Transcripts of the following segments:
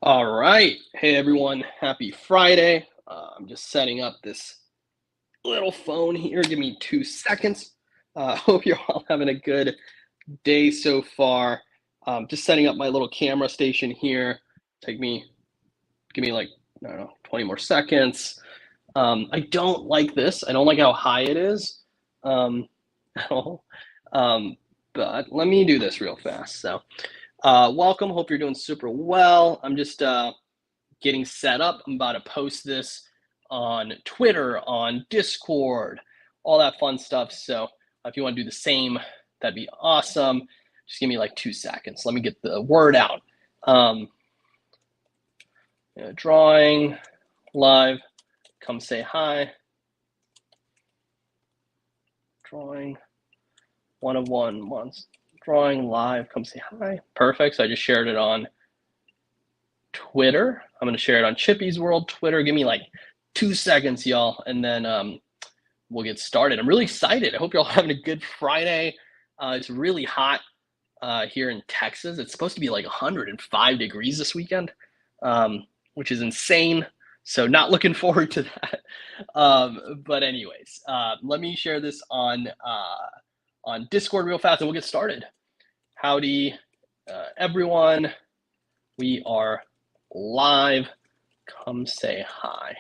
All right. Hey, everyone. Happy Friday. I'm just setting up this little phone here. Give me 2 seconds. Hope you're all having a good day so far. Just setting up my little camera station here. Give me like, I don't know, 20 more seconds. I don't like this. I don't like how high it is. Um, at all. Um, but let me do this real fast. So, welcome. Hope you're doing super well. I'm just getting set up. I'm about to post this on Twitter, on Discord, all that fun stuff. So if you want to do the same, that'd be awesome. Just give me like 2 seconds. Let me get the word out. Drawing live. Come say hi. Drawing one of one once. Drawing live. Come say hi. Perfect. So I just shared it on Twitter. I'm going to share it on Chippy's World Twitter. Give me like 2 seconds, y'all, and then we'll get started. I'm really excited. I hope you're all having a good Friday. It's really hot here in Texas. It's supposed to be like 105 degrees this weekend, which is insane. So not looking forward to that. But anyways, let me share this on Discord real fast, and we'll get started. Howdy, everyone. We are live. Come say hi.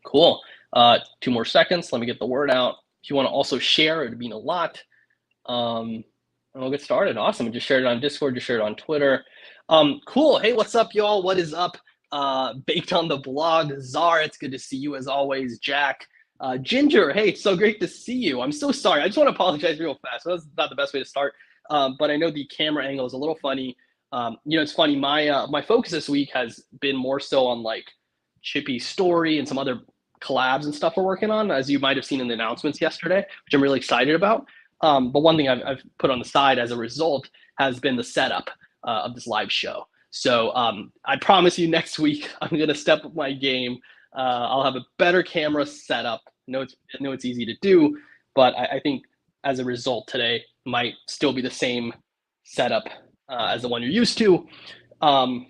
Cool. 2 more seconds. Let me get the word out. If you want to also share, it would mean a lot. And we'll get started. Awesome. Just shared it on Discord. Just shared it on Twitter. Cool. Hey, what's up, y'all? What is up? Baked on the blog. Czar, it's good to see you as always. Jack. Ginger, hey, so great to see you. I'm so sorry. I just want to apologize real fast. That's not the best way to start. But I know the camera angle is a little funny. It's funny. My focus this week has been more so on like Chippy's story and some other collabs and stuff we're working on, as you might have seen in the announcements yesterday, which I'm really excited about. But one thing I've put on the side as a result has been the setup of this live show. So I promise you next week I'm going to step up my game. I'll have a better camera setup. I know it's easy to do, but I think as a result today might still be the same setup as the one you're used to. But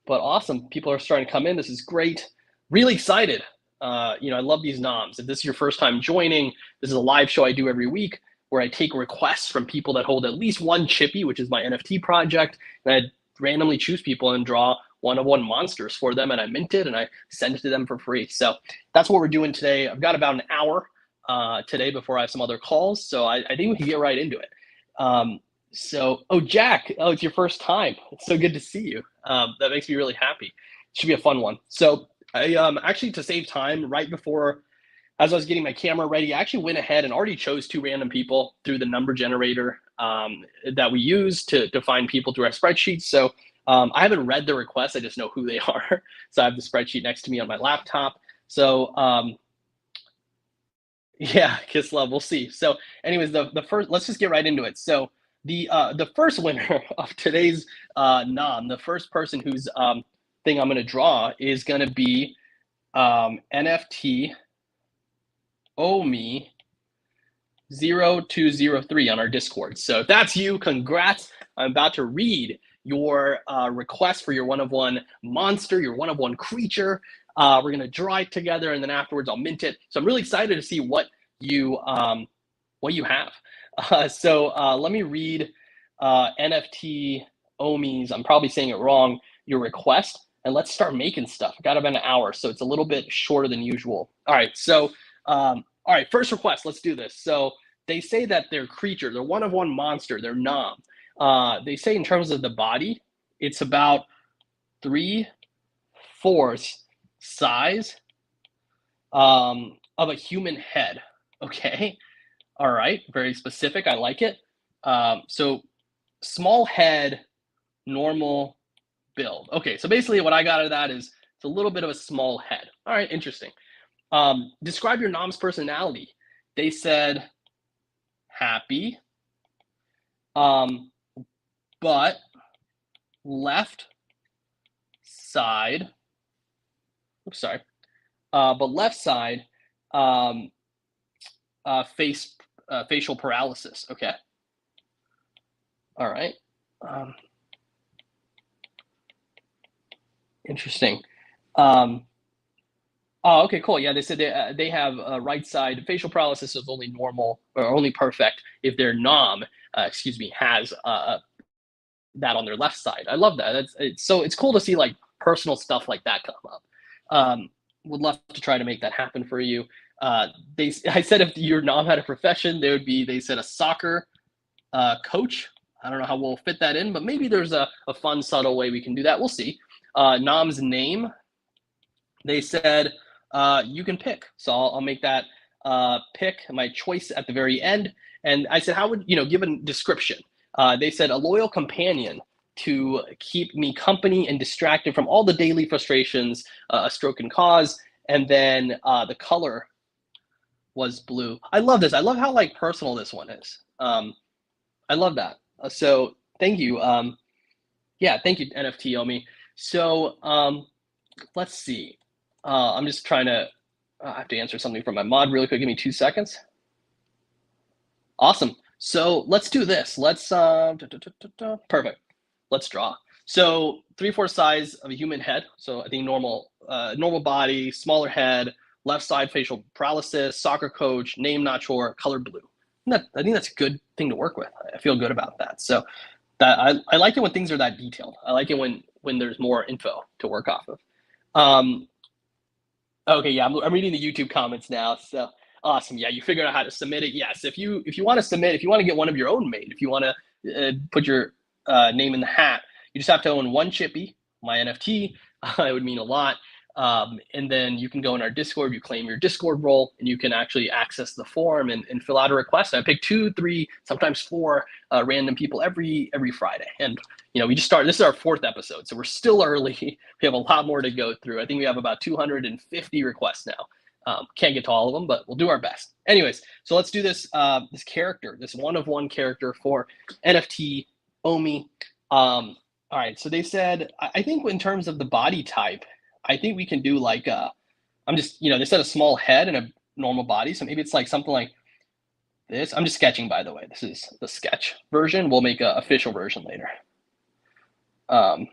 awesome. People are starting to come in. This is great. Really excited. I love these noms. If this is your first time joining, this is a live show I do every week where I take requests from people that hold at least one Chippy, which is my NFT project, and I randomly choose people and draw one-of-one monsters for them, and I mint it and I send it to them for free. So that's what we're doing today. I've got about an hour today before I have some other calls, so I think we can get right into it. Jack, it's your first time. It's so good to see you. That makes me really happy. It should be a fun one. So I actually, to save time, right before, as I was getting my camera ready, I actually went ahead and already chose two random people through the number generator that we use to find people through our spreadsheet. So I haven't read the request. I just know who they are. So I have the spreadsheet next to me on my laptop. So yeah, kiss love. We'll see. So anyways, the first, let's just get right into it. So the first winner of today's nom, the first person whose thing I'm going to draw is going to be NFT OMI 0203 on our Discord. So if that's you, congrats. I'm about to read your request for your one-of-one monster, your one-of-one creature. We're going to draw it together, and then afterwards I'll mint it. So I'm really excited to see what you have. Let me read NFT Omi's, I'm probably saying it wrong, your request, and let's start making stuff. I got about an hour, so it's a little bit shorter than usual. All right, first request, let's do this. So they say that they're creature, they're one-of-one monster, they're nom. They say in terms of the body, it's about 3/4 size of a human head. Okay. All right. Very specific. I like it. So small head, normal build. Okay. So basically what I got out of that is it's a little bit of a small head. All right. Interesting. Describe your nom's personality. They said happy, but left side, oops, sorry, but left side, facial paralysis. Okay. All right. Interesting. Um, oh, okay, cool. Yeah, they said they have right side facial paralysis is only normal or only perfect if their nom, excuse me, has that on their left side. I love that. It's cool to see like personal stuff like that come up. Um, would love to try to make that happen for you. I said if your nom had a profession, there would be they said a soccer coach. I don't know how we'll fit that in, but maybe there's a fun, subtle way we can do that. We'll see. Nom's name, they said you can pick. So I'll make that pick my choice at the very end. And I said, how would you know? Give a description. They said a loyal companion to keep me company and distracted from all the daily frustrations a stroke can cause. And then the color was blue. I love this. I love how like personal this one is. I love that. So thank you. Yeah, thank you, NFT Omi. So let's see. I'm just trying to. I have to answer something from my mod really quick. Give me 2 seconds. Awesome. So let's do this. Let's perfect. Let's draw. So 3/4 size of a human head. So I think normal body, smaller head, left side facial paralysis, soccer coach, name not sure, color blue. I think that's a good thing to work with. I feel good about that. So that I like it when things are that detailed. I like it when there's more info to work off of. Um, Okay, yeah, I'm reading the YouTube comments now. So awesome. Yeah, you figured out how to submit it. Yes, if you want to submit, if you want to get one of your own made, if you want to put your name in the hat, you just have to own one chippy, my NFT. It would mean a lot. And then you can go in our Discord, you claim your Discord role, and you can actually access the form and fill out a request. I pick 2, 3, sometimes 4 random people every Friday. And we just started. This is our 4th episode, so we're still early. We have a lot more to go through. I think we have about 250 requests now. Can't get to all of them, but we'll do our best. Anyways, so let's do this character, this one of one character for NFT Omi. All right, so they said, I think in terms of the body type, I think we can do like I'm just, they said a small head and a normal body, so maybe it's like something like this. I'm just sketching, by the way. This is the sketch version. We'll make an official version later. So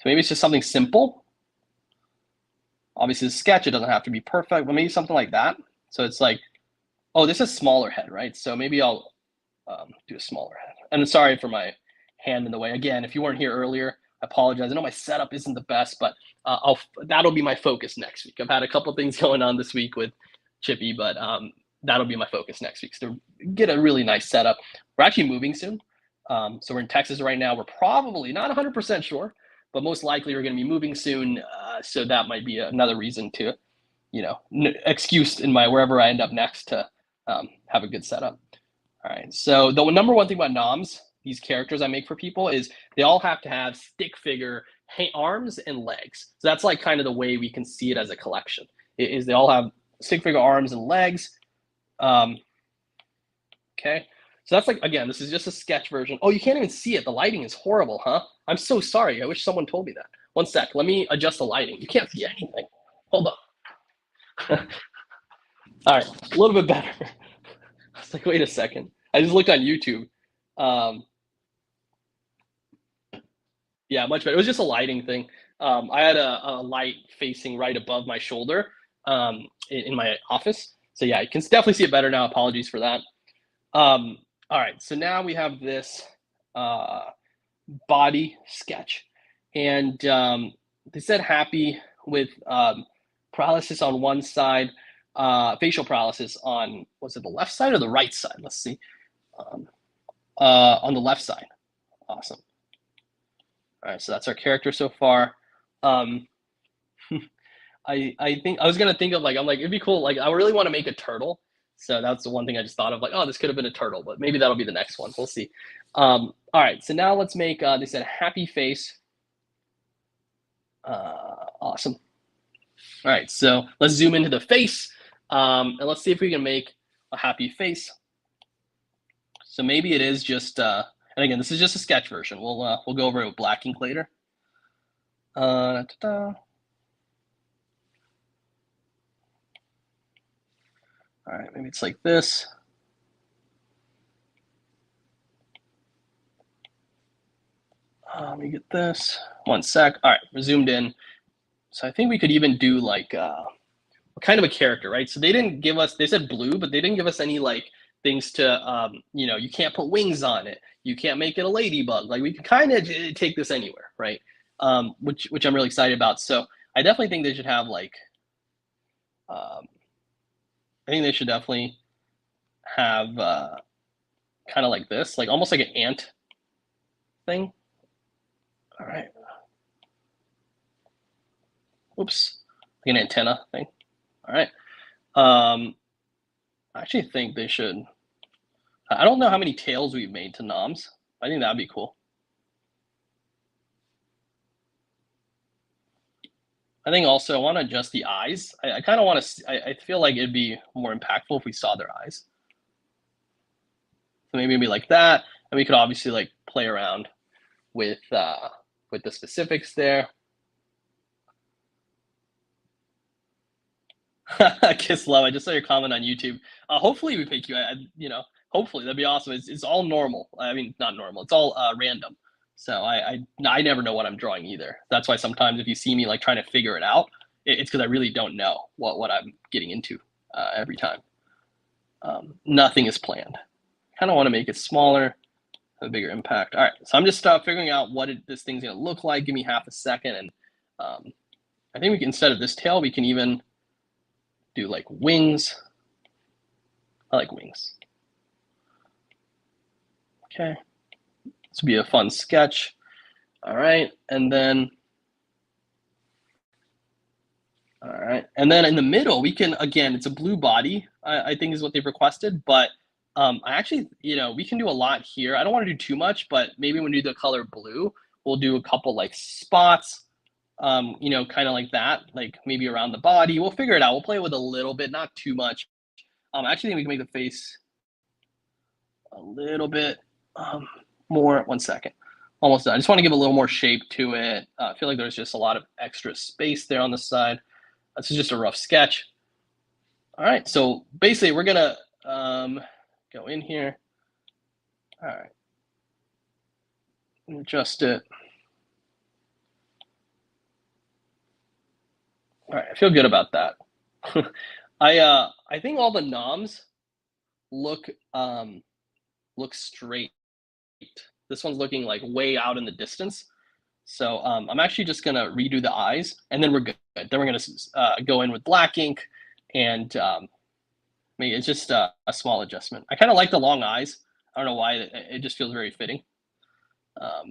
maybe it's just something simple. Obviously, the sketch, it doesn't have to be perfect, but maybe something like that. So it's like, oh, this is smaller head, right? So maybe I'll do a smaller head. And sorry for my hand in the way. Again, if you weren't here earlier, I apologize. I know my setup isn't the best, but that'll be my focus next week. I've had a couple things going on this week with Chippy, but that'll be my focus next week. So get a really nice setup. We're actually moving soon. So we're in Texas right now. We're probably not 100% sure, but most likely we're going to be moving soon. So that might be another reason to, excuse in my wherever I end up next to have a good setup. All right. So the number one thing about noms, these characters I make for people, is they all have to have stick figure arms and legs. So that's like kind of the way we can see it as a collection. Is they all have stick figure arms and legs. Okay. So that's like, again, this is just a sketch version. Oh, you can't even see it. The lighting is horrible, huh? I'm so sorry. I wish someone told me that. One sec. Let me adjust the lighting. You can't see anything. Hold on. All right. A little bit better. I was like, wait a second. I just looked on YouTube. Um, yeah, much better. It was just a lighting thing. I had a light facing right above my shoulder in my office. So yeah, you can definitely see it better now. Apologies for that. All right, so now we have this body sketch. And they said happy with paralysis on one side, facial paralysis on, was it the left side or the right side? Let's see. On the left side. Awesome. All right, so that's our character so far. I think I was gonna think of like, I'm like, it'd be cool. Like, I really want to make a turtle. So that's the one thing I just thought of, like, oh, this could have been a turtle, but maybe that'll be the next one. We'll see. All right, so now let's make, they said happy face. Awesome. All right, so let's zoom into the face, and let's see if we can make a happy face. So maybe it is just, and again, this is just a sketch version. We'll go over it with black ink later. Ta-da. All right, maybe it's like this. Let me get this. 1 sec. All right, we're zoomed in. So I think we could even do like kind of a character, right? So they didn't give us, they said blue, but they didn't give us any like things to, you can't put wings on it. You can't make it a ladybug. Like we can kind of take this anywhere, right? Which I'm really excited about. So I definitely think they should have like, I think they should definitely have kind of like this, like almost like an ant thing. All right. Oops, like an antenna thing. All right. I actually think they should. I don't know how many tails we've made to noms. I think that'd be cool. I think also I want to adjust the eyes. I kind of want to. I feel like it'd be more impactful if we saw their eyes. So maybe like that, and we could obviously like play around with the specifics there. Kiss love. I just saw your comment on YouTube. Hopefully we pick you. Hopefully that'd be awesome. It's all normal. I mean, not normal. It's all random. So I never know what I'm drawing either. That's why sometimes if you see me like trying to figure it out, it's because I really don't know what I'm getting into every time. Nothing is planned. Kind of want to make it smaller, have a bigger impact. All right, so I'm just figuring out what this thing's gonna look like. Give me half a second, and I think we can, instead of this tail, we can even do like wings. I like wings. Okay, this would be a fun sketch. All right, and then, all right, and then in the middle, we can, again, it's a blue body, I think is what they've requested, but I actually, we can do a lot here. I don't want to do too much, but maybe when we do the color blue, we'll do a couple like spots, kind of like that, like maybe around the body. We'll figure it out. We'll play with a little bit, not too much. I actually think we can make the face a little bit more. 1 second. Almost done. I just want to give a little more shape to it. I feel like there's just a lot of extra space there on the side. This is just a rough sketch. All right, so basically we're gonna go in here. All right, adjust it. All right, I feel good about that. I think all the noms look straight. This one's looking like way out in the distance. So I'm actually just gonna redo the eyes, and then we're good. Then we're gonna go in with black ink, and maybe it's just a small adjustment. I kind of like the long eyes. I don't know why. It just feels very fitting. I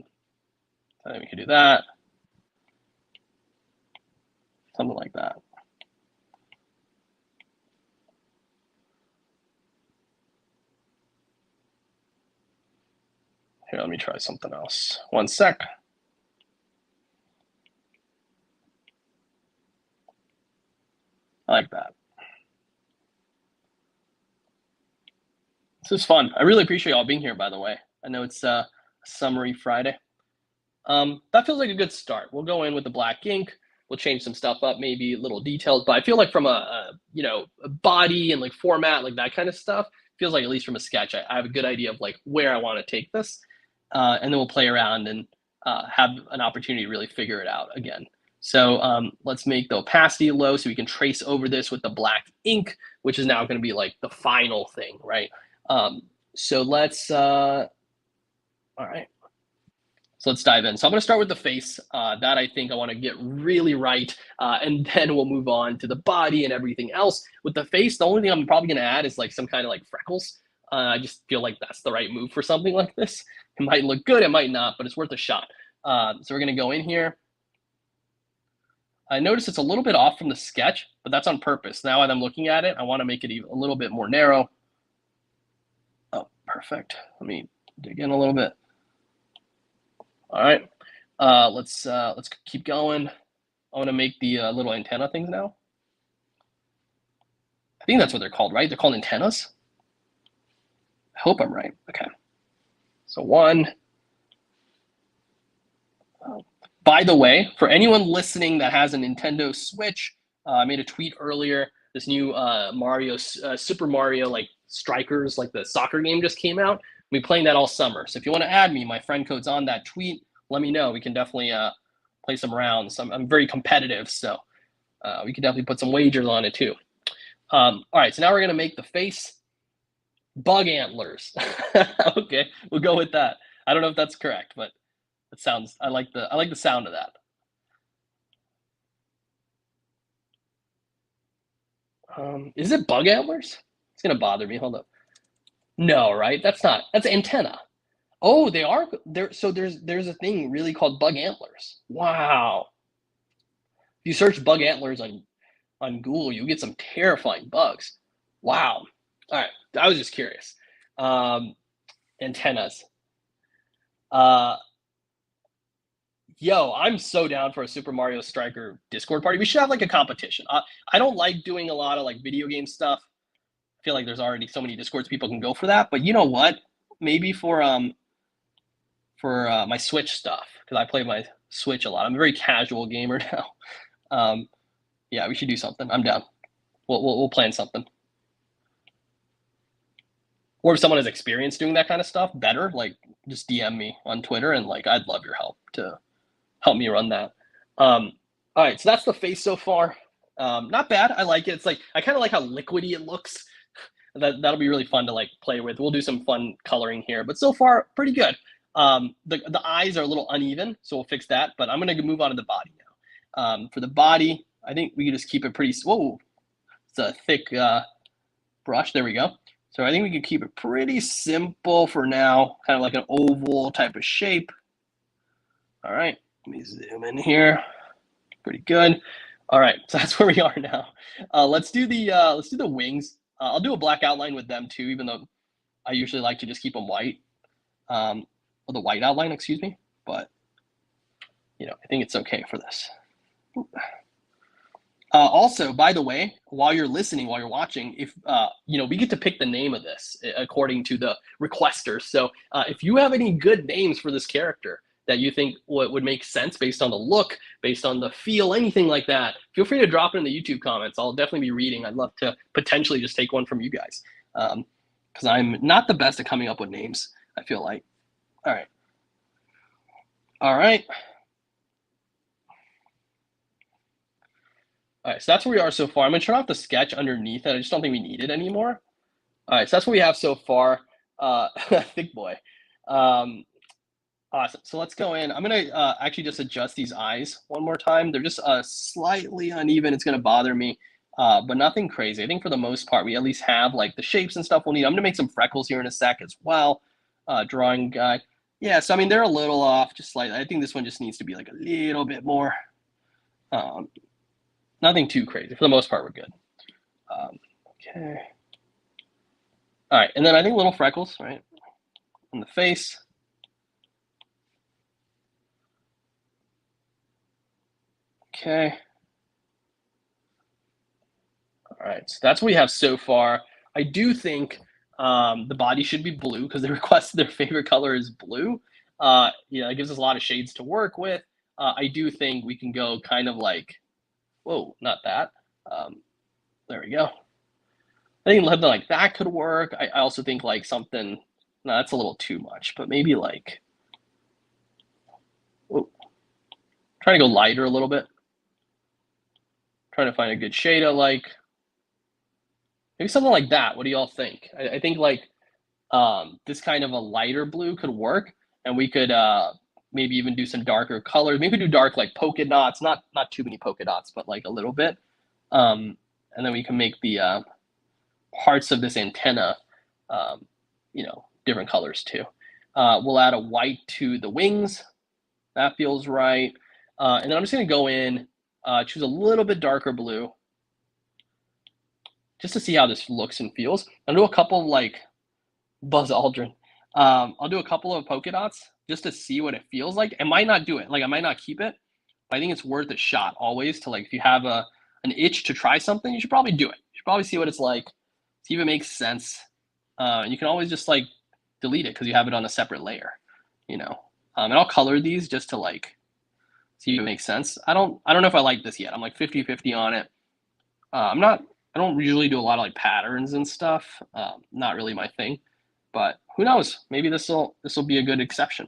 think we can do that. Something like that. Here, let me try something else. 1 sec. I like that. This is fun. I really appreciate y'all being here, by the way. I know it's a summary Friday. That feels like a good start. We'll go in with the black ink. We'll change some stuff up, maybe little details, but I feel like from a body and like format, like that kind of stuff, feels like at least from a sketch, I have a good idea of like where I want to take this. And then we'll play around and have an opportunity to really figure it out again. So let's make the opacity low so we can trace over this with the black ink, which is now going to be like the final thing, right? So let's, all right. So let's dive in. So I'm going to start with the face. That I think I want to get really right. And then we'll move on to the body and everything else. With the face, the only thing I'm probably going to add is like some kind of like freckles. I just feel like that's the right move for something like this. It might look good, it might not, but it's worth a shot. So we're going to go in here. I notice it's a little bit off from the sketch, but that's on purpose. Now that I'm looking at it, I want to make it a little bit more narrow. Oh, perfect. Let me dig in a little bit. All right, let's keep going. I want to make the little antenna things now. I think that's what they're called, right? They're called antennas. I hope I'm right. Okay. So 1. By the way, for anyone listening that has a Nintendo Switch, I made a tweet earlier. This new Super Mario like Strikers, like the soccer game just came out. We'll be playing that all summer. So if you want to add me, my friend code's on that tweet. let me know. We can definitely play some rounds. I'm very competitive, so we can definitely put some wagers on it too. All right, so now we're gonna make the face bug antlers. Okay, we'll go with that. I don't know if that's correct, but it sounds. I like the sound of that. Is it bug antlers? It's gonna bother me. Hold up. No, right? That's not. That's antenna. Oh, they are there. So there's a thing really called bug antlers. Wow. If you search bug antlers on Google, you get some terrifying bugs. Wow. All right. I was just curious. Antennas. Uh, Yo, I'm so down for a Super Mario Striker Discord party. We should have like a competition. I don't like doing a lot of like video game stuff. I feel like there's already so many Discords people can go for that. But you know what? Maybe for my Switch stuff, because I play my Switch a lot. I'm a very casual gamer now. Yeah, we should do something. I'm down. We'll plan something. Or if someone has experience doing that kind of stuff, better. Like just DM me on Twitter, and like I'd love your help to help me run that. All right, so that's the face so far. Not bad. I like it. It's like I kind of like how liquidy it looks. That'll be really fun to like play with. We'll do some fun coloring here, but so far pretty good. The eyes are a little uneven, so we'll fix that. But I'm gonna move on to the body now. For the body, I think we can just keep it pretty. Whoa, it's a thick brush. There we go. So I think we can keep it pretty simple for now, kind of like an oval type of shape. All right, let me zoom in here. Pretty good. All right, so that's where we are now. Let's do the wings. I'll do a black outline with them too, even though I usually like to just keep them white. Or the white outline, excuse me. But you know, I think it's okay for this. Also, by the way, while you're listening, while you're watching, if you know, we get to pick the name of this according to the requesters. So if you have any good names for this character that you think would make sense based on the look, based on the feel, anything like that, feel free to drop it in the YouTube comments. I'll definitely be reading. I'd love to potentially just take one from you guys, because I'm not the best at coming up with names, I feel like. All right. All right. All right, so that's where we are so far. I'm gonna turn off the sketch underneath it. I just don't think we need it anymore. All right, so that's what we have so far. Thick boy. Awesome. So let's go in. I'm gonna actually just adjust these eyes one more time. They're just slightly uneven. It's gonna bother me, but nothing crazy. I think for the most part, we at least have like the shapes and stuff we'll need. I'm gonna make some freckles here in a sec as well. Drawing guide. Yeah, so I mean, they're a little off, just slightly. I think this one just needs to be like a little bit more. Nothing too crazy. For the most part, we're good. Okay. All right, and then I think little freckles, right, on the face. Okay. All right, so that's what we have so far. I do think the body should be blue because they requested their favorite color is blue. Yeah, it gives us a lot of shades to work with. I do think we can go kind of like, whoa, not that. There we go. I think something like that could work. I also think like something, no, that's a little too much, but maybe like, whoa, trying to go lighter a little bit. Trying to find a good shade I like. Maybe something like that. What do y'all think? I think like this kind of a lighter blue could work, and we could maybe even do some darker colors. Maybe do dark like polka dots, not too many polka dots, but like a little bit. And then we can make the parts of this antenna, you know, different colors too. We'll add a white to the wings. That feels right. And then I'm just gonna go in, choose a little bit darker blue, just to see how this looks and feels. I'll do a couple of like Buzz Aldrin. I'll do a couple of polka dots just to see what it feels like. I might not do it. Like I might not keep it, but I think it's worth a shot always to like, if you have an itch to try something, you should probably do it. You should probably see what it's like, see if it makes sense. You can always just like delete it because you have it on a separate layer, you know. And I'll color these just to like see if it makes sense. I don't know if I like this yet. I'm like 50-50 on it. I don't usually do a lot of like patterns and stuff. Not really my thing, but who knows? Maybe this will be a good exception.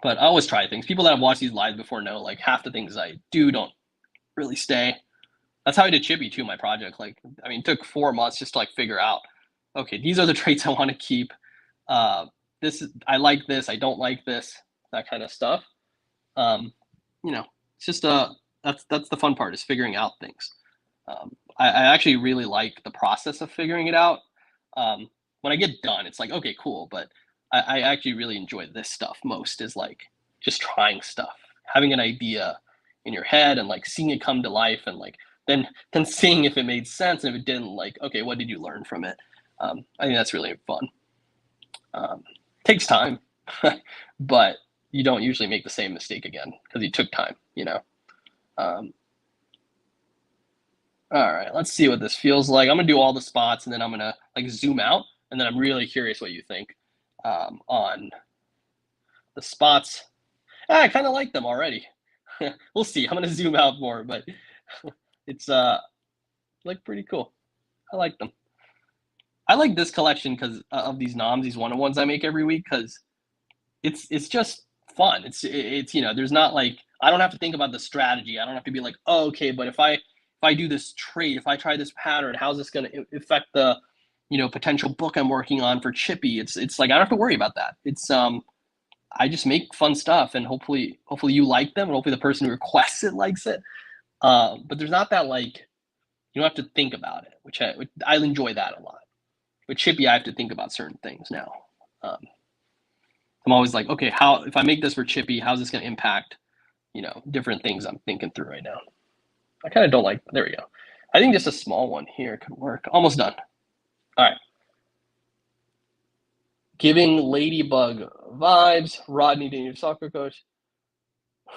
But I always try things. People that have watched these live before know like half the things I do don't really stay. That's how I did Chippy too, my project. Like, I mean, it took 4 months just to like figure out, okay, these are the traits I want to keep. Uh, this is, I like this, I don't like this, that kind of stuff. You know, it's just that's the fun part, is figuring out things. I actually really like the process of figuring it out. When I get done, it's like, okay, cool. But I actually really enjoy this stuff most, is like just trying stuff, having an idea in your head and like seeing it come to life, and like then seeing if it made sense, and if it didn't, like, okay, what did you learn from it? I think that's really fun. Takes time, but you don't usually make the same mistake again because you took time, you know? All right, let's see what this feels like. I'm gonna do all the spots, and then I'm gonna like zoom out, and then I'm really curious what you think on the spots. I kind of like them already. We'll see. I'm gonna zoom out more, but it's like pretty cool. I like them. I like this collection because of these noms, these one-on-ones I make every week, because it's just fun. It's you know, there's not like, I don't have to think about the strategy. I don't have to be like, oh, okay, but if I do this trade, if I try this pattern, how's this going to affect the, you know, potential book I'm working on for Chippy? It's like I don't have to worry about that. It's I just make fun stuff, and hopefully you like them, and hopefully the person who requests it likes it. But there's not that, like, you don't have to think about it, which I enjoy that a lot. With Chippy, I have to think about certain things now. I'm always like, okay, how, if I make this for Chippy, how's this going to impact, you know, different things I'm thinking through right now. I kind of don't like, there we go. I think just a small one here could work. Almost done. All right. Giving ladybug vibes. Rodney, your soccer coach.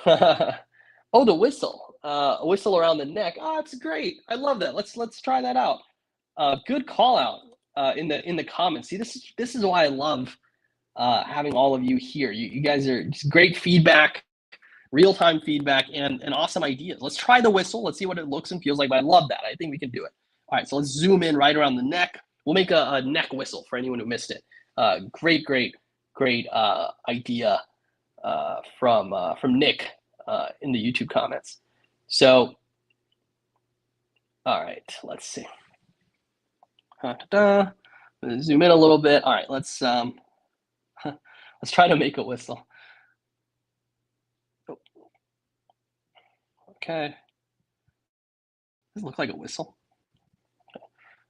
Oh, the whistle. A whistle around the neck. Oh, that's great. I love that. Let's try that out. Good call out in the comments. See, this is why I love having all of you here. You guys are just great feedback, real-time feedback, and awesome ideas. Let's try the whistle. Let's see what it looks and feels like. But I love that. I think we can do it. All right, so let's zoom in right around the neck. We'll make a neck whistle for anyone who missed it. Great idea from Nick in the YouTube comments. So, all right, let's see. Zoom in a little bit. All right, let's try to make a whistle. Oh. Okay. Does it look like a whistle? Okay.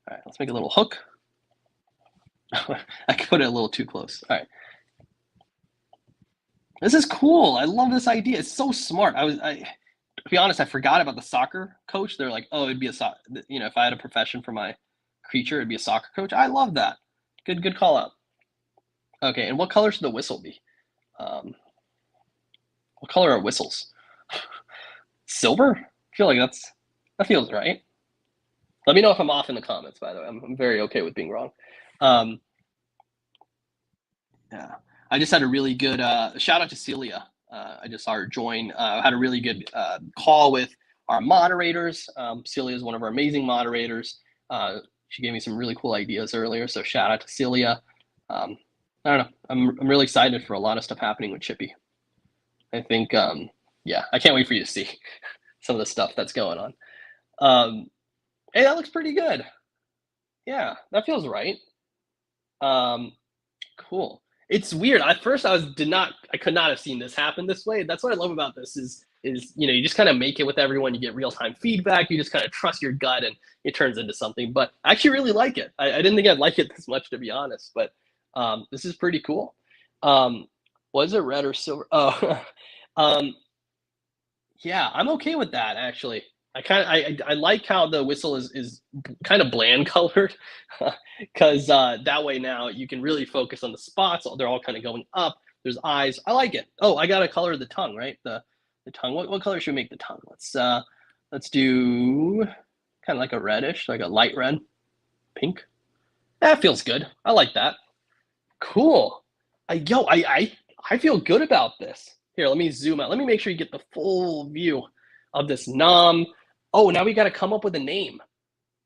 All right, let's make a little hook. I put it a little too close. All right. This is cool. I love this idea. It's so smart. To be honest, I forgot about the soccer coach. They're like, oh, it'd be you know, if I had a profession for my creature, it'd be a soccer coach. I love that. Good call out. Okay, and what color should the whistle be? What color are whistles? Silver? I feel like that feels right. Let me know if I'm off in the comments, by the way. I'm very okay with being wrong. Yeah, I just had a really good shout out to Celia. I just saw her join. Had a really good call with our moderators. Celia is one of our amazing moderators. She gave me some really cool ideas earlier, so shout out to Celia. I don't know. I'm really excited for a lot of stuff happening with Chippy. I think, yeah, I can't wait for you to see some of the stuff that's going on. Hey, that looks pretty good. Yeah, that feels right. Cool. It's weird. At first, I could not have seen this happen this way. That's what I love about this is you know, you just kind of make it with everyone. You get real time feedback. You just kind of trust your gut, and it turns into something. But I actually really like it. I didn't think I'd like it this much, to be honest. But this is pretty cool. Was it red or silver? Oh, yeah, I'm okay with that actually. I like how the whistle is kind of bland colored, because that way now you can really focus on the spots. They're all kind of going up. There's eyes. I like it. Oh, I got to color the tongue, right? The tongue. What color should we make the tongue? Let's do kind of like a reddish, like a light red, pink. That feels good. I like that. Cool. I feel good about this. Here, let me zoom out. Let me make sure you get the full view of this nom. Oh, now we got to come up with a name.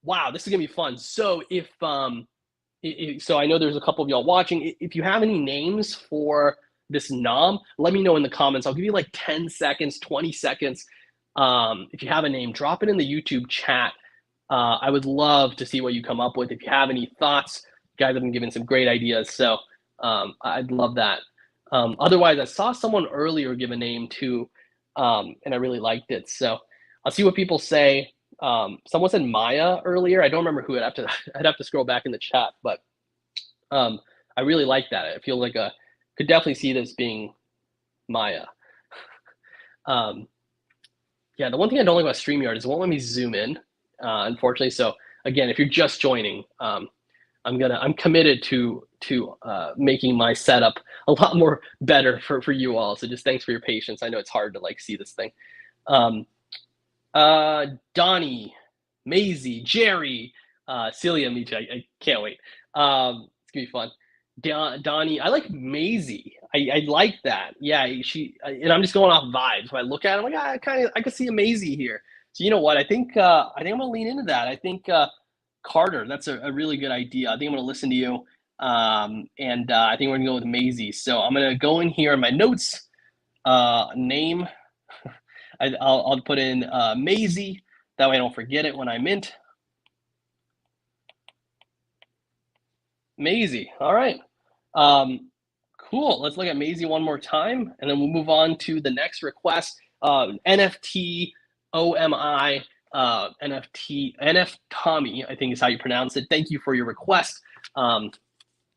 Wow, this is gonna be fun. So so I know there's a couple of y'all watching. If you have any names for this nom, let me know in the comments. I'll give you like 10 seconds, 20 seconds. If you have a name, drop it in the YouTube chat. I would love to see what you come up with. If you have any thoughts, you guys have been giving some great ideas. So I'd love that. Otherwise, I saw someone earlier give a name too, and I really liked it. So I'll see what people say. Someone said Maya earlier. I don't remember who. I'd have to scroll back in the chat, but I really like that. I feel like could definitely see this being Maya. Yeah, the one thing I don't like about StreamYard is it won't let me zoom in, unfortunately. So again, if you're just joining, I'm committed to making my setup a lot more better for you all. So just thanks for your patience. I know it's hard to like see this thing. Donnie, Maisie, Jerry, Celia, me too. I can't wait. It's gonna be fun. Donnie, I like Maisie. I like that. Yeah, and I'm just going off vibes. If I look at it, I'm like, I could see a Maisie here. So you know what? I think I'm gonna lean into that. I think Carter, that's a really good idea. I think I'm gonna listen to you. And I think we're gonna go with Maisie. So I'm gonna go in here in my notes. Name. I'll put in Maisie. That way I don't forget it when I mint. Maisie. All right. Cool. Let's look at Maisie one more time, and then we'll move on to the next request. NFT OMI NF Tommy, I think is how you pronounce it. Thank you for your request.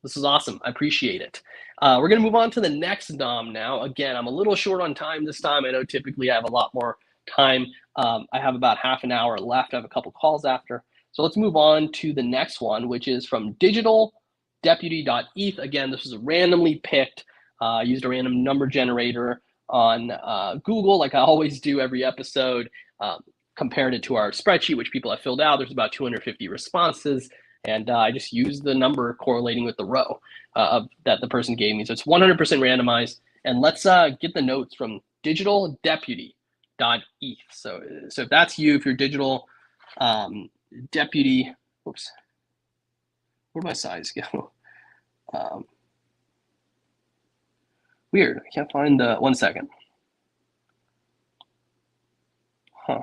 This is awesome. I appreciate it. We're going to move on to the next nom now. Again, I'm a little short on time this time. I know typically I have a lot more time. I have about half an hour left. I have a couple calls after. So let's move on to the next one, which is from digitaldeputy.eth. Again, this was randomly picked. Used a random number generator on Google, like I always do every episode. Compared it to our spreadsheet, which people have filled out. There's about 250 responses. And I just used the number correlating with the row that the person gave me. So it's 100% randomized. And let's get the notes from digitaldeputy.eth. So if that's you, if you're digital deputy, whoops, where'd my size go? Weird, I can't find the, 1 second. Huh.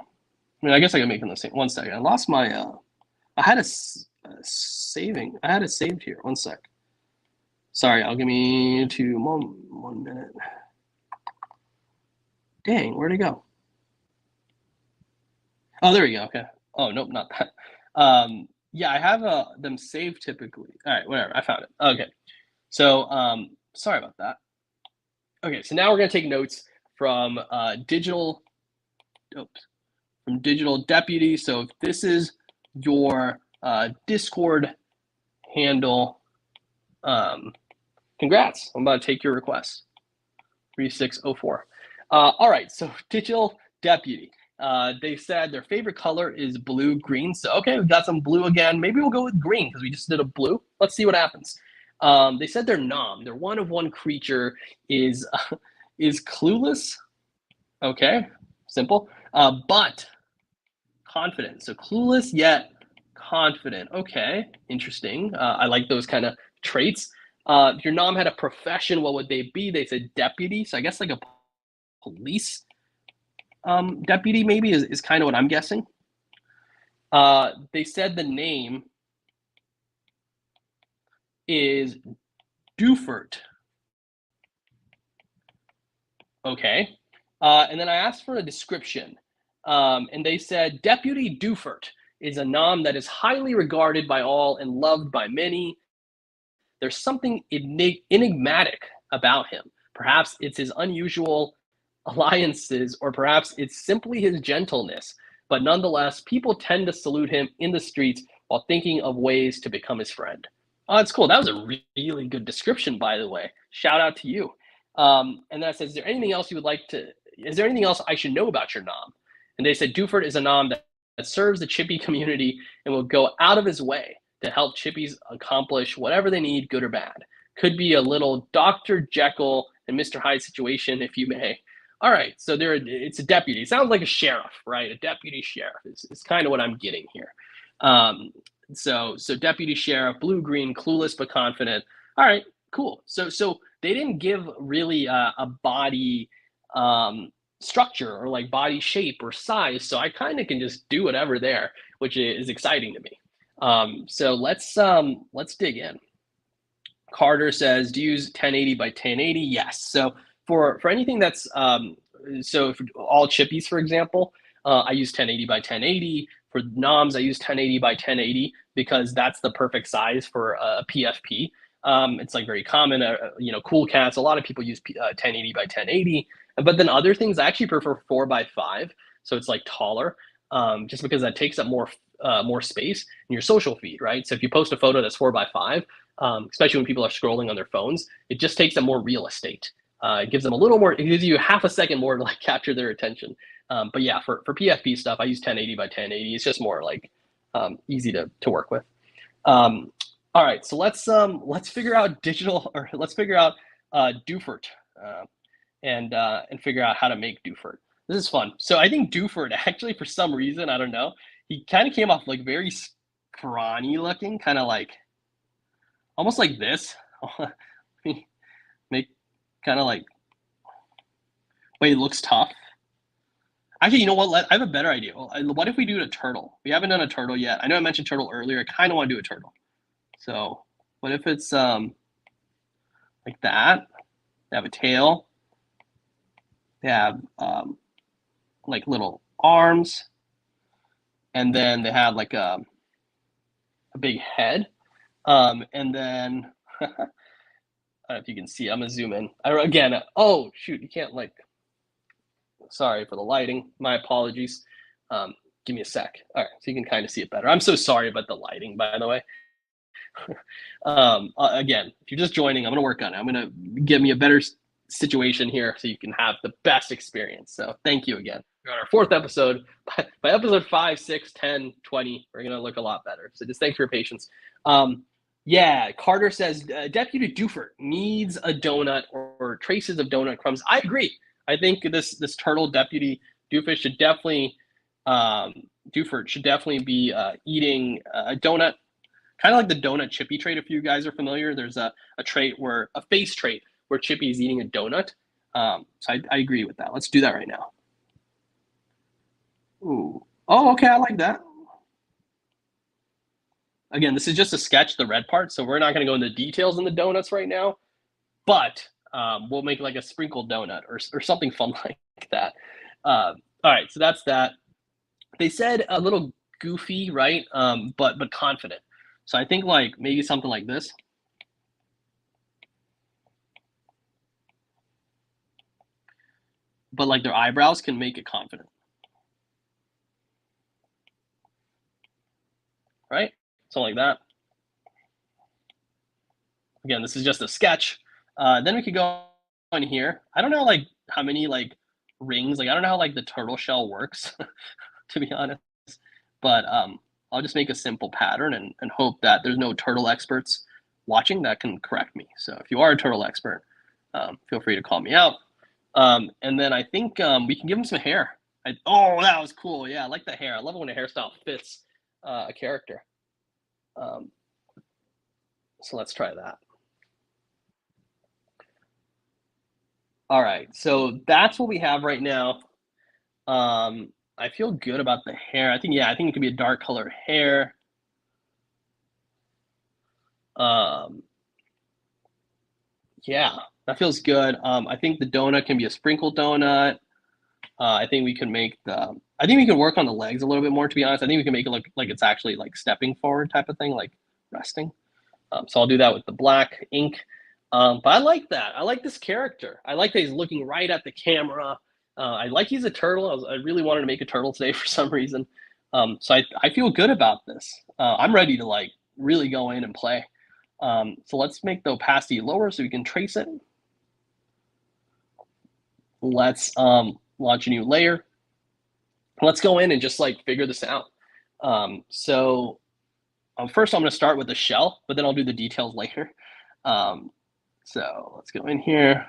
I mean, I guess I can make them the same. 1 second. I lost my, I had a saving. I had it saved here. 1 sec. Sorry, I'll give me 1 minute. Dang, where'd it go? Oh, there we go. Okay. Oh, nope, not that. Yeah, I have them saved typically. All right, whatever. I found it. Okay. So, sorry about that. Okay, so now we're gonna take notes from digital deputy. So if this is your Discord handle, congrats, I'm about to take your request. 3604. All right, so digital deputy. They said their favorite color is blue green. So okay, we've got some blue again. Maybe we'll go with green because we just did a blue. Let's see what happens. They said their nom, their one of one creature is clueless. Okay, simple. But confident. So clueless yet confident. Okay, interesting. I like those kind of traits. If your nom had a profession, what would they be? They said deputy. So I guess like a police deputy maybe is kind of what I'm guessing. They said the name is Dufert. Okay. And then I asked for a description. And they said Deputy Dufert is a nom that is highly regarded by all and loved by many. There's something enigmatic about him. Perhaps it's his unusual alliances, or perhaps it's simply his gentleness. But nonetheless, people tend to salute him in the streets while thinking of ways to become his friend. Oh, that's cool. That was a really good description, by the way. Shout out to you. And then I said, is there anything else I should know about your nom? And they said, Dufert is a nom that serves the Chippy community and will go out of his way to help Chippies accomplish whatever they need, good or bad. Could be a little Dr. Jekyll and Mr. Hyde situation, if you may. All right, so it's a deputy. It sounds like a sheriff, right? A deputy sheriff is kind of what I'm getting here. So deputy sheriff, blue-green, clueless but confident. All right, Cool. So they didn't give really a body um, structure or like body shape or size. So I kind of can just do whatever there, which is exciting to me. So let's dig in. Carter says, do you use 1080 by 1080? Yes. So for anything that's so for all chippies, for example, I use 1080 by 1080. For noms, I use 1080 by 1080 because that's the perfect size for a PFP. It's like very common. Cool cats. A lot of people use 1080 by 1080, but then other things I actually prefer 4 by 5, so it's like taller, just because that takes up more space in your social feed, right? So if you post a photo that's 4 by 5, especially when people are scrolling on their phones, it just takes them more real estate. It gives them a little more. It gives you half a second more to like capture their attention. But yeah, for PFP stuff, I use 1080 by 1080. It's just more like easy to work with. Um, all right, so let's figure out digital, or let's figure out Dufert, uh, and figure out how to make Dufert. This is fun. So I think Dufert actually, for some reason, I don't know, he kind of came off like very scrawny looking, kind of like almost like this. Make kind of like, wait, it looks tough. Actually, you know what? I have a better idea. What if we do a turtle? We haven't done a turtle yet. I know I mentioned turtle earlier. I kind of want to do a turtle. So what if it's like that? They have a tail. They have like little arms, and then they have like a big head. And then I don't know if you can see. I'm gonna zoom in. Again, oh shoot, you can't like. Sorry for the lighting. My apologies. Give me a sec. All right, so you can kind of see it better. I'm so sorry about the lighting, by the way. Again, if you're just joining, I'm going to work on it. I'm going to get me a better situation here so you can have the best experience. So thank you again. We're on our 4th episode. By episode 5, 6, 10, 20, we're going to look a lot better. So just thanks for your patience. Yeah, Carter says, Deputy Dufert needs a donut or traces of donut crumbs. I agree. I think this turtle, Deputy Dufert, should definitely be eating a donut, kind of like the donut Chippy trait. If you guys are familiar, there's a face trait where Chippy is eating a donut. So I agree with that. Let's do that right now. Ooh. Oh, okay. I like that. Again, this is just a sketch, the red part, so we're not going to go into details in the donuts right now, but we'll make like a sprinkled donut or something fun like that. All right, so that's that. They said a little goofy, right? But confident. So I think like maybe something like this. But like their eyebrows can make it confident. Right? Something like that. Again, this is just a sketch. Then we could go on here. I don't know like how many like rings, like I don't know how like the turtle shell works, to be honest. But I'll just make a simple pattern and hope that there's no turtle experts watching that can correct me. So if you are a turtle expert, feel free to call me out. And then I think we can give him some hair. Oh, that was cool. Yeah, I like the hair. I love it when a hairstyle fits a character. So let's try that. All right, so that's what we have right now. I feel good about the hair. I think it could be a dark color hair. Yeah, that feels good. I think the donut can be a sprinkled donut. I think we can make the. I think we can work on the legs a little bit more. To be honest, I think we can make it look like it's actually like stepping forward type of thing, like resting. So I'll do that with the black ink. But I like that. I like this character. I like that he's looking right at the camera. I like he's a turtle. I really wanted to make a turtle today for some reason. So I feel good about this. I'm ready to like really go in and play. So let's make the opacity lower so we can trace it. Let's launch a new layer. Let's go in and just like figure this out. First I'm going to start with the shell, but then I'll do the details later. So let's go in here.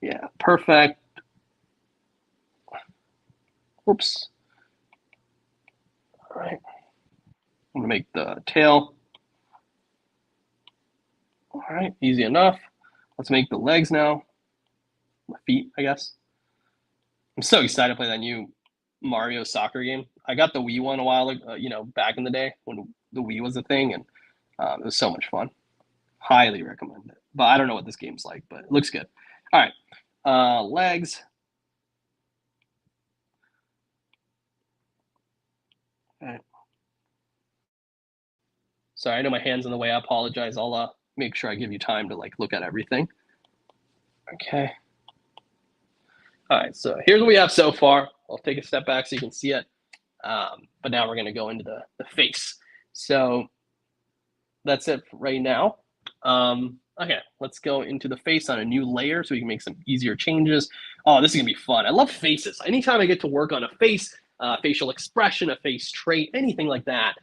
Yeah, perfect. Oops. All right. I'm going to make the tail. All right, easy enough. Let's make the legs now. My feet, I guess. I'm so excited to play that new Mario soccer game. I got the Wii one a while ago, back in the day when the Wii was a thing, and it was so much fun. Highly recommend it. But I don't know what this game's like, but it looks good. All right, legs. All right. Sorry, I know my hand's in the way. I apologize. I'll make sure I give you time to like look at everything. Okay. All right, so here's what we have so far. I'll take a step back so you can see it. But now we're going to go into the face. So that's it right now. Okay, let's go into the face on a new layer so we can make some easier changes. Oh, this is going to be fun. I love faces. Anytime I get to work on a face, facial expression, a face trait, anything like that,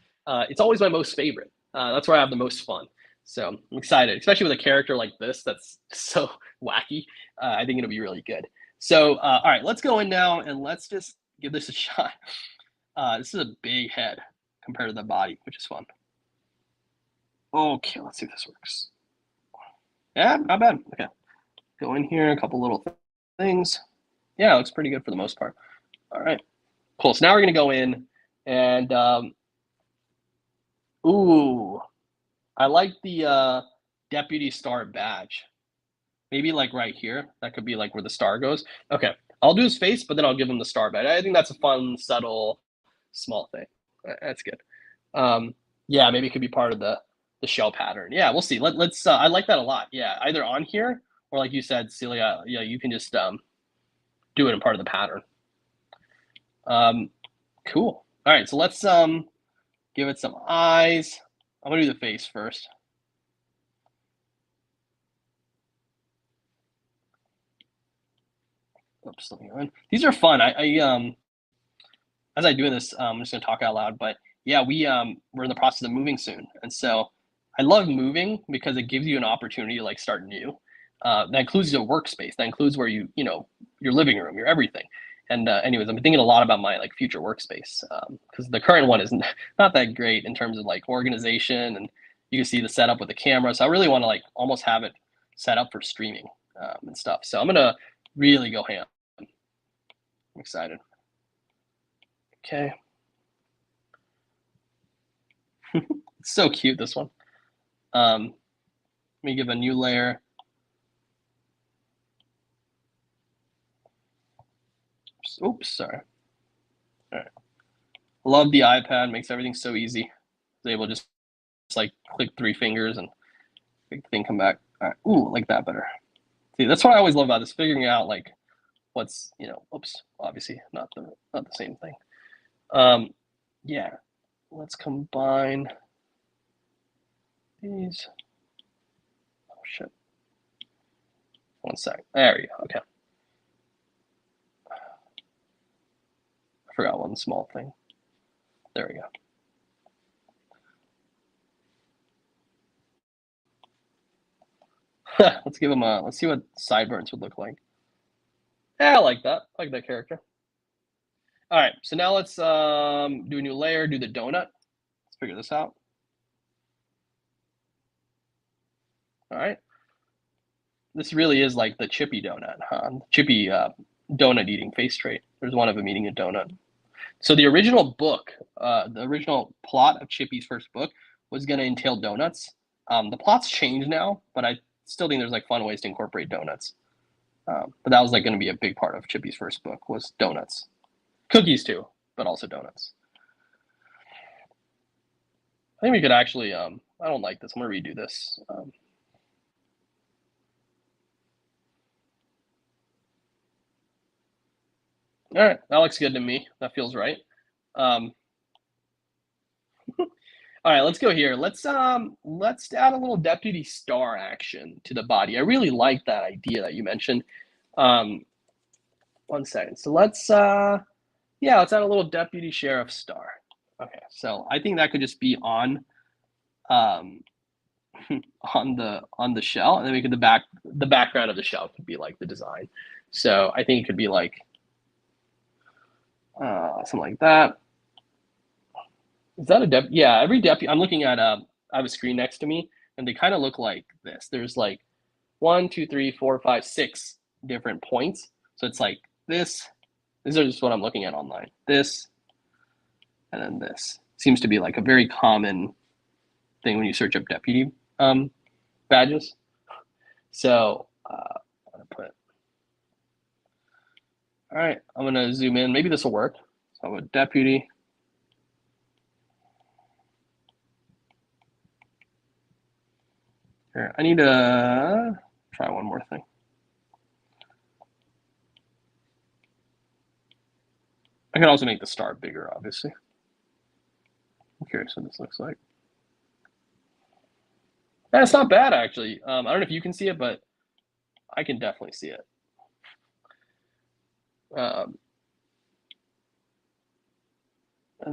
it's always my most favorite. That's where I have the most fun. So I'm excited, especially with a character like this that's so wacky. I think it'll be really good. So, all right, let's go in now and let's just give this a shot. This is a big head compared to the body, which is fun. Okay, let's see if this works. Yeah, not bad. Okay, go in here, a couple little things. Yeah, it looks pretty good for the most part. All right, cool. So now we're gonna go in and, ooh, I like the deputy star badge. Maybe like right here. That could be like where the star goes. Okay, I'll do his face, but then I'll give him the star badge. I think that's a fun, subtle, small thing. That's good. Yeah, maybe it could be part of the shell pattern. Yeah, we'll see. Let's. I like that a lot. Yeah, either on here or like you said, Celia. Yeah, you can just do it in part of the pattern. Cool. All right, so let's give it some eyes. I'm gonna do the face first. Oops, let me go in. These are fun. As I do this, I'm just gonna talk out loud. But yeah, we're in the process of moving soon, and so I love moving because it gives you an opportunity to like start new. That includes your workspace. That includes where your living room, your everything. And anyways, I'm thinking a lot about my like future workspace because the current one is not that great in terms of like organization, and you can see the setup with the camera. So I really want to like almost have it set up for streaming and stuff. So I'm gonna really go ham. I'm excited. Okay. It's so cute, this one. Let me give a new layer. Oops, sorry. All right. Love the iPad, makes everything so easy. I was able to just like click 3 fingers and make the thing come back. All right. Ooh, like that better. See, that's what I always love about this, figuring out like what's, oops, obviously not the same thing. Yeah, let's combine these. Oh shit. One sec. There we go. Okay. I forgot one small thing. There we go. Let's give him a. Let's see what sideburns would look like. Yeah, I like that. I like that character. All right, so now let's do a new layer. Do the donut. Let's figure this out. All right. This really is like the Chippy donut, huh? Chippy donut eating face trait. There's one of them eating a donut. So the original book, the original plot of Chippy's first book was going to entail donuts. The plot's changed now, but I still think there's like fun ways to incorporate donuts. But that was like going to be a big part of Chippy's first book was donuts, cookies too, but also donuts. I think we could actually. I don't like this. I'm gonna redo this. All right, that looks good to me. That feels right. All right, let's go here. Let's add a little deputy star action to the body. I really like that idea that you mentioned. One second. So let's let's add a little deputy sheriff star. Okay, so I think that could just be on on the shell, and then we could the background of the shell could be like the design. So I think it could be like something like that. Is that a deputy? Yeah, every deputy. I'm looking at I have a screen next to me. and they kind of look like this. There's like 1, 2, 3, 4, 5, 6 different points. So it's like this. These are just what I'm looking at online. This, and then this. Seems to be like a very common thing when you search up deputy badges. So I'm gonna put. All right, I'm gonna zoom in. Maybe this will work. So I'm a deputy. Here, I need to try one more thing. I can also make the star bigger, obviously. I'm curious what this looks like. That's not bad, actually. I don't know if you can see it, but I can definitely see it. And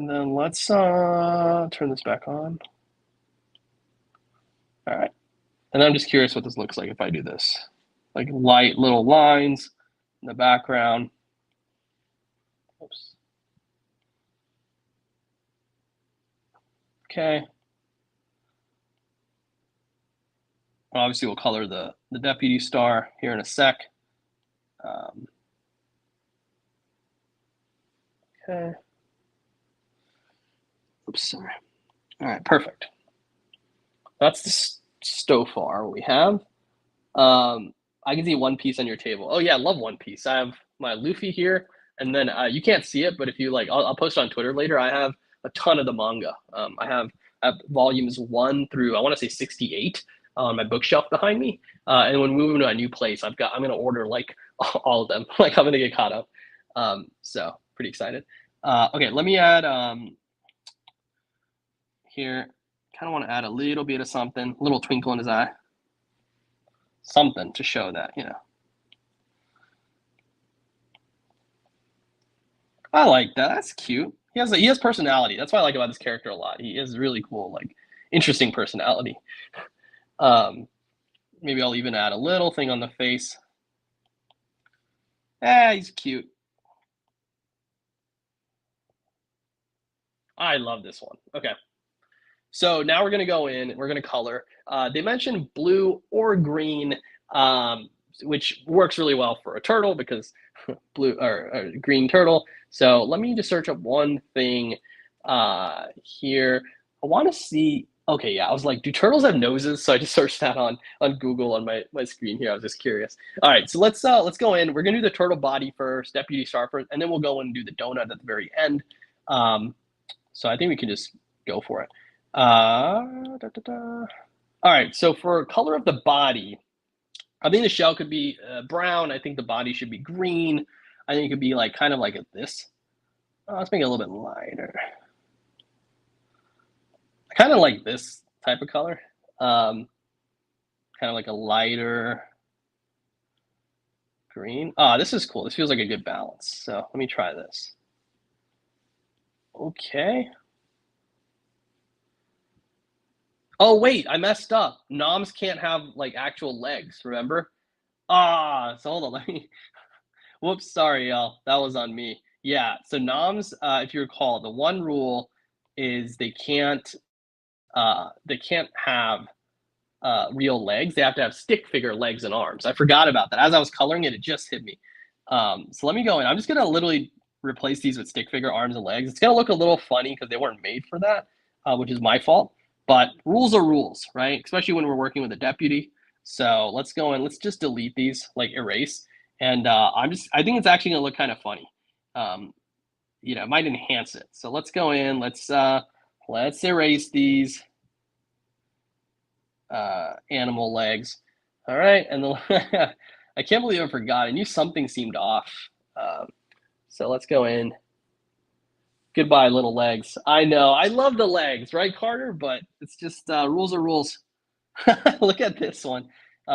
then let's turn this back on. All right. And I'm just curious what this looks like if I do this. Like light little lines in the background. Oops. Okay. Obviously, we'll color the deputy star here in a sec. Okay. Oops, sorry. All right, perfect. That's the stofar we have. I can see One Piece on your table. Oh yeah, I love One Piece. I have my Luffy here, and then you can't see it, but if you like, I'll post it on Twitter later. I have a ton of the manga. I have volumes 1 through I want to say 68 on my bookshelf behind me. And when moving to a new place, I'm gonna order like all of them. Like I'm gonna get caught up. So pretty excited. Okay, let me add here. Kind of want to add a little bit of something, a little twinkle in his eye. Something to show that, you know. I like that. That's cute. He has personality. That's what I like about this character a lot. He is really cool, like interesting personality. Maybe I'll even add a little thing on the face. He's cute. I love this one. Okay. So now we're going to go in, we're going to color. They mentioned blue or green, which works really well for a turtle because blue or green turtle. So let me just search up one thing here. I want to see. Okay, yeah, I was like, do turtles have noses? So I just searched that on Google on my screen here. I was just curious. All right, so let's go in. We're gonna do the turtle body first, deputy star first, and then we'll go and do the donut at the very end. So I think we can just go for it. All right, so for color of the body, I think the shell could be brown. I think the body should be green. I think it could be like kind of like this. Let's make it a little bit lighter. I kind of like this type of color. Kind of like a lighter green. This is cool. This feels like a good balance. So let me try this. Okay. Oh, wait, I messed up. Noms can't have like actual legs, remember? So hold on, let me. Whoops, sorry, y'all. That was on me. Yeah, so noms, if you recall, the one rule is they can't have real legs. They have to have stick figure legs and arms. I forgot about that. As I was coloring it, it just hit me. So let me go in. I'm just gonna literally replace these with stick figure arms and legs. It's gonna look a little funny because they weren't made for that, which is my fault. But rules are rules, right? Especially when we're working with a deputy. So let's go in. Let's just delete these, like erase. And I think it's actually gonna look kind of funny. You know, it might enhance it. So let's go in. Let's erase these animal legs. All right, and the I can't believe I forgot. I knew something seemed off. So let's go in. Goodbye, little legs. I know. I love the legs, right, Carter? But it's just rules are rules. Look at this one.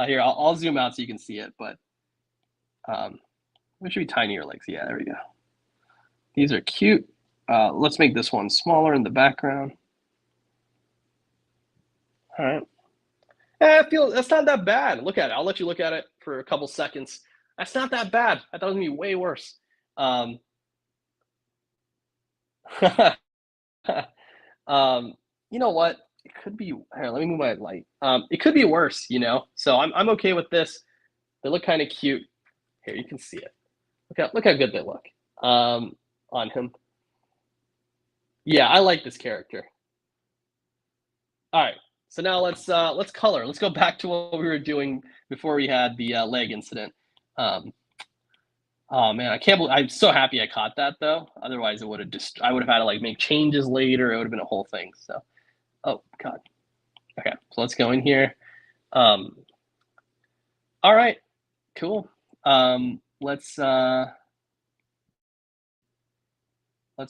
Here, I'll zoom out so you can see it. But it should be tinier legs. Yeah, there we go. These are cute. Let's make this one smaller in the background. All right. I feel that's not that bad. Look at it. I'll let you look at it for a couple seconds. That's not that bad. I thought it was gonna be way worse. You know what? it could be here, let me move my light. It could be worse, you know. So I'm okay with this. They look kind of cute. Here, you can see it. Look how good they look on him. Yeah, I like this character. All right, so now let's color. Let's go back to what we were doing before we had the leg incident. Oh man, I can't believe, I'm so happy I caught that though. Otherwise, it would have just, I would have had to like make changes later. It would have been a whole thing. So, oh god. Okay, so let's go in here. All right, cool. Let's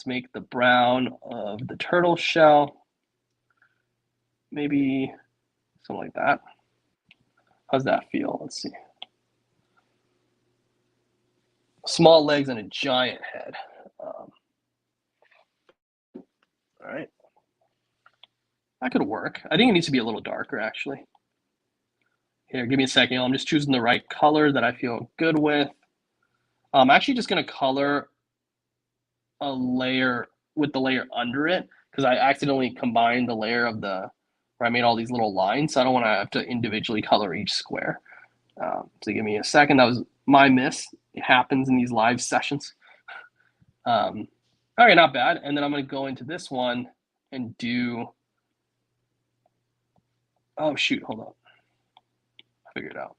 make the brown of the turtle shell. Maybe something like that. How's that feel? Let's see. Small legs and a giant head. All right. That could work. I think it needs to be a little darker, actually. Here, give me a second. I'm just choosing the right color that I feel good with. I'm actually just going to color a layer with the layer under it because I accidentally combined the layer of the where I made all these little lines. So I don't want to have to individually color each square. So give me a second. That was my miss. It happens in these live sessions. All right, not bad. And then I'm going to go into this one and do. Oh shoot! Hold on. I figured it out.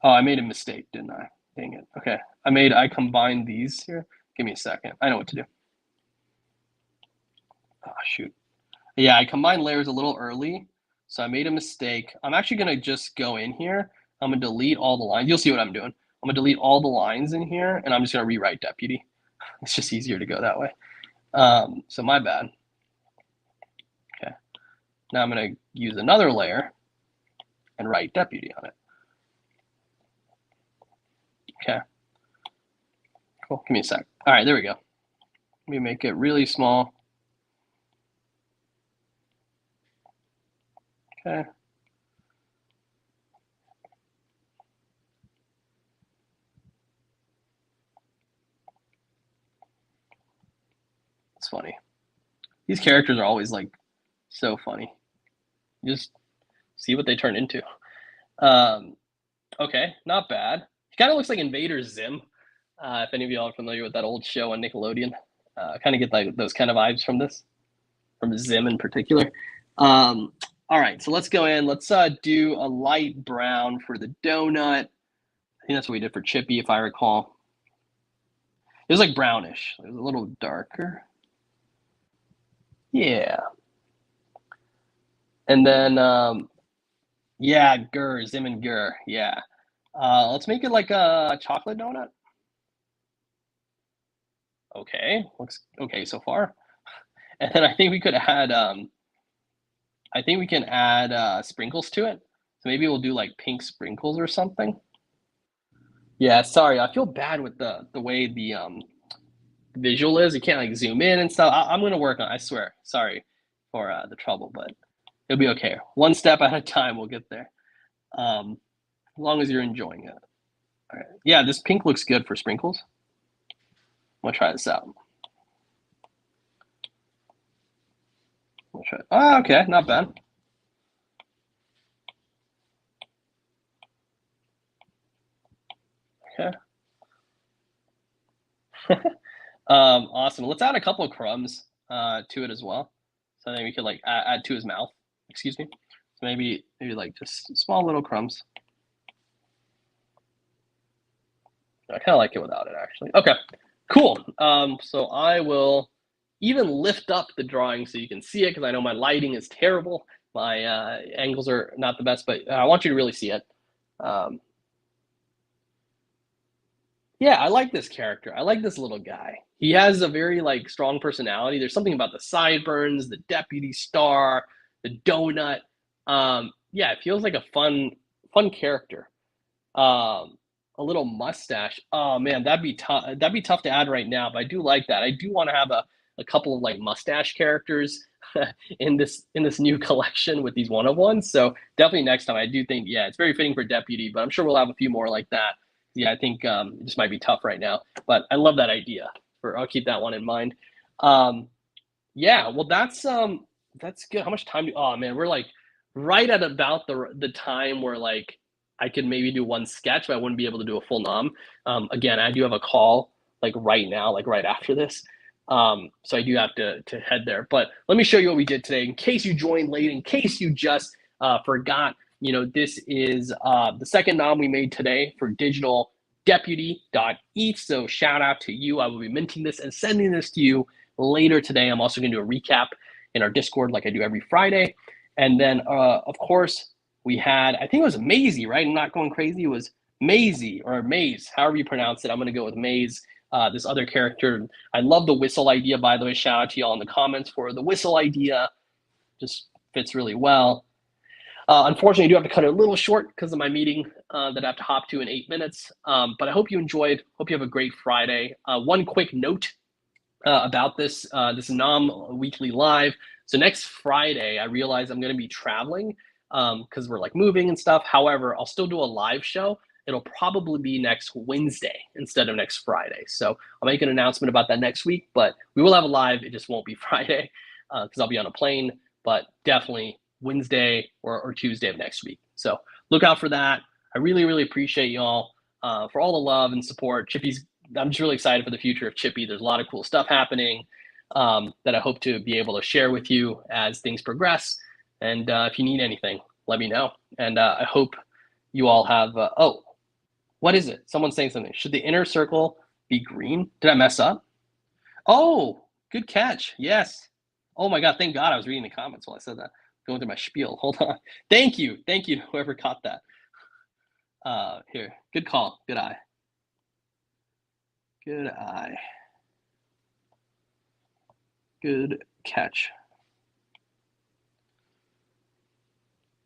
Oh, I made a mistake, didn't I? Dang it. Okay, I combined these here. Give me a second. I know what to do. Oh shoot. Yeah, I combined layers a little early, so I made a mistake. I'm actually gonna just go in here. I'm gonna delete all the lines. You'll see what I'm doing. I'm gonna delete all the lines in here, and I'm just gonna rewrite deputy. It's just easier to go that way. So my bad. Okay. Now I'm gonna use another layer and write deputy on it. Okay. Cool. Give me a sec. All right, there we go. Let me make it really small. Okay. It's funny. These characters are always like so funny. You just see what they turn into. Okay, not bad. He kind of looks like Invader Zim. If any of y'all are familiar with that old show on Nickelodeon, kind of get like those kind of vibes from this, from Zim in particular. All right, so let's go in. Let's do a light brown for the donut. I think that's what we did for Chippy, if I recall. It was like brownish. It was a little darker. Yeah. And then, yeah, Zim and Gur. Yeah. Let's make it like a chocolate donut. Okay, looks okay so far. And then I think we could add, I think we can add sprinkles to it. So maybe we'll do like pink sprinkles or something. Yeah, sorry, I feel bad with the way the visual is. You can't like zoom in and stuff. I'm gonna work on it, I swear. Sorry for the trouble, but it'll be okay. One step at a time, we'll get there. As long as you're enjoying it. All right. Yeah, this pink looks good for sprinkles. I'm gonna try this out. Oh, okay, not bad. Okay. Awesome. Let's add a couple of crumbs to it as well. So then we could like add to his mouth. Excuse me. So maybe like just small little crumbs. I kind of like it without it actually. Okay, cool. So I will even lift up the drawing so you can see it because I know my lighting is terrible. My angles are not the best, but I want you to really see it. Yeah, I like this character. I like this little guy. He has a very like strong personality. There's something about the sideburns, the deputy star, the donut. Yeah, it feels like a fun character. A little mustache. Oh man, that'd be tough. That'd be tough to add right now, but I do like that. I do want to have a couple of like mustache characters in this new collection with these one of ones. So definitely next time. I do think yeah, it's very fitting for deputy, but I'm sure we'll have a few more like that. Yeah, I think it just might be tough right now, but I love that idea. I'll keep that one in mind. Yeah, well, that's That's good. How much time do? Oh man, we're like right at about the time where like I could maybe do one sketch, but I wouldn't be able to do a full nom. Again, I do have a call like right now, like right after this. So I do have to head there. But let me show you what we did today. In case you joined late, in case you just forgot, this is the second nom we made today for digital deputy.eth. So shout out to you. I will be minting this and sending this to you later today. I'm also going to do a recap in our Discord like I do every Friday. And then, of course, we had, I think it was Maisie, right? I'm not going crazy. It was Maisie or Maze, however you pronounce it. I'm going to go with Maze, this other character. I love the whistle idea, by the way. Shout out to y'all in the comments for the whistle idea. Just fits really well. Unfortunately, I do have to cut it a little short because of my meeting that I have to hop to in 8 minutes. But I hope you enjoyed. Hope you have a great Friday. One quick note about this Nom weekly live. So next Friday, I realize I'm going to be traveling because we're like moving and stuff. However, I'll still do a live show. It'll probably be next Wednesday instead of next Friday. So I'll make an announcement about that next week, but we will have a live. It just won't be Friday because I'll be on a plane, but definitely Wednesday or Tuesday of next week. So look out for that. I really, really appreciate y'all for all the love and support. I'm just really excited for the future of Chippy. There's a lot of cool stuff happening that I hope to be able to share with you as things progress. And if you need anything, let me know. And I hope you all have, oh, what is it? Someone's saying something. Should the inner circle be green? Did I mess up? Oh, good catch. Yes. Oh my God, thank God I was reading the comments while I said that. Going through my spiel. Hold on. Thank you. Thank you to whoever caught that. Here, good call. Good eye. Good eye. Good catch.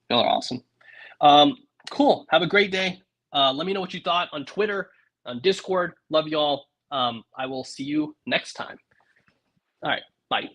Y'all are awesome. Cool. Have a great day. Let me know what you thought on Twitter, on Discord. Love y'all. I will see you next time. All right. Bye.